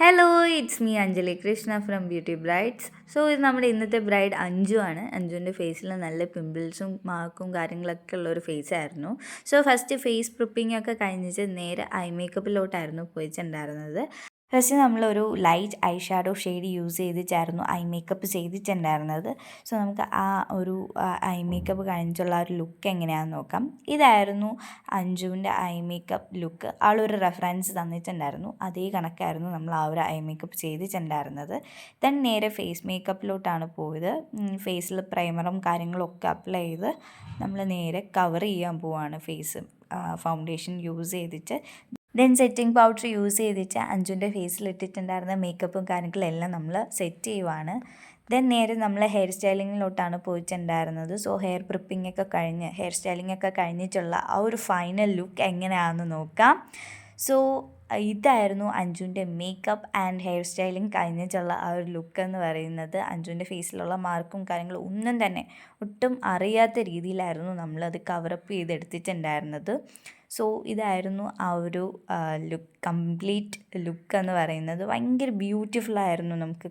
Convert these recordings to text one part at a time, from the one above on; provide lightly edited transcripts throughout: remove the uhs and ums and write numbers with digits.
Hello it's me Anjali Krishna from beauty brides. ഇത് നമ്മുടെ ഇന്നത്തെ ബ്രൈഡ് അഞ്ജു ആണ്. അഞ്ജുവിൻ്റെ ഫേസിൽ നല്ല പിമ്പിൾസും മാർക്കും കാര്യങ്ങളൊക്കെ ഉള്ള ഒരു ഫേസ് ആയിരുന്നു. ഫസ്റ്റ് ഫേസ് പ്രിപ്പിംഗ് ഒക്കെ കഴിഞ്ഞിട്ട് നേരെ ഐ മേക്കപ്പിലോട്ടായിരുന്നു പോയിട്ടുണ്ടായിരുന്നത്. ഫസ്റ്റ് നമ്മളൊരു light eye shadow shade use ചെയ്തിട്ടായിരുന്നു ഐ മേക്കപ്പ് ചെയ്തിട്ടുണ്ടായിരുന്നത്. നമുക്ക് ആ ഒരു ഐ മേക്കപ്പ് കഴിഞ്ഞിട്ടുള്ള ഒരു ലുക്ക് എങ്ങനെയാണെന്ന് നോക്കാം. ഇതായിരുന്നു അഞ്ജുവിൻ്റെ ഐ മേക്കപ്പ് ലുക്ക്. ആളൊരു റെഫറൻസ് തന്നിട്ടുണ്ടായിരുന്നു, അതേ കണക്കായിരുന്നു നമ്മൾ ആ ഒരു ഐ മേക്കപ്പ് ചെയ്തിട്ടുണ്ടായിരുന്നത്. ദെൻ നേരെ ഫേസ് മേക്കപ്പിലോട്ടാണ് പോയത്. ഫേസിൽ പ്രൈമറും കാര്യങ്ങളും ഒക്കെ അപ്ലൈ ചെയ്ത് നമ്മൾ നേരെ കവർ ചെയ്യാൻ പോവാണ് ഫേസ് ഫൗണ്ടേഷൻ യൂസ് ചെയ്തിട്ട്. ദെൻ സെറ്റിംഗ് പൗഡർ യൂസ് ചെയ്തിട്ട് അഞ്ജുവിൻ്റെ ഫേസിൽ ഇട്ടിട്ടുണ്ടായിരുന്ന മേക്കപ്പും കാര്യങ്ങളെല്ലാം നമ്മൾ സെറ്റ് ചെയ്യുവാണ്. ദെൻ നേരെ നമ്മൾ ഹെയർ സ്റ്റൈലിങ്ങിലോട്ടാണ് പോയിട്ടുണ്ടായിരുന്നത്. ഹെയർ പ്രിപ്പിംഗ് ഒക്കെ കഴിഞ്ഞ് ഹെയർ സ്റ്റൈലിംഗ് ഒക്കെ കഴിഞ്ഞിട്ടുള്ള ആ ഒരു ഫൈനൽ ലുക്ക് എങ്ങനെയാണെന്ന് നോക്കാം. ഇതായിരുന്നു അഞ്ജുവിൻ്റെ മേക്കപ്പ് ആൻഡ് ഹെയർ സ്റ്റൈലിംഗ് കഴിഞ്ഞിട്ടുള്ള ആ ഒരു ലുക്ക് എന്ന് പറയുന്നത്. അഞ്ജുവിൻ്റെ ഫേസിലുള്ള മാർക്കും കാര്യങ്ങളും ഒന്നും തന്നെ ഒട്ടും അറിയാത്ത രീതിയിലായിരുന്നു നമ്മളത് കവറപ്പ് ചെയ്തെടുത്തിട്ടുണ്ടായിരുന്നത്. ഇതായിരുന്നു ആ ഒരു കംപ്ലീറ്റ് ലുക്ക് എന്ന് പറയുന്നത്. ഭയങ്കര ബ്യൂട്ടിഫുള്ളായിരുന്നു നമുക്ക്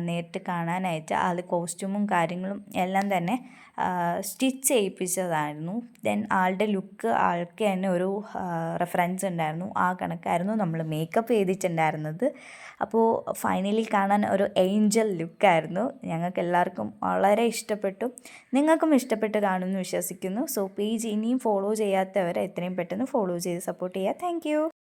നേരിട്ട് കാണാനായിട്ട്. അത് കോസ്റ്റ്യൂമും കാര്യങ്ങളും എല്ലാം തന്നെ സ്റ്റിച്ച് ചെയ്യിപ്പിച്ചതായിരുന്നു. ദെൻ ആളുടെ ലുക്ക് ആൾക്ക് തന്നെ ഒരു റെഫറൻസ് ഉണ്ടായിരുന്നു, ആ കണക്കായിരുന്നു നമ്മൾ മേക്കപ്പ് ചെയ്തിട്ടുണ്ടായിരുന്നത്. ഫൈനലി കാണാൻ ഒരു ഏഞ്ചൽ ലുക്കായിരുന്നു. ഞങ്ങൾക്ക് എല്ലാവർക്കും വളരെ ഇഷ്ടപ്പെട്ടു. നിങ്ങൾക്കും ഇഷ്ടപ്പെട്ട് കാണുമെന്ന് വിശ്വസിക്കുന്നു. പേജ് ഇനിയും ഫോളോ ചെയ്യാത്തവർ എത്രയും പെട്ടെന്ന് ഫോളോ ചെയ്ത് സപ്പോർട്ട് ചെയ്യുക. താങ്ക്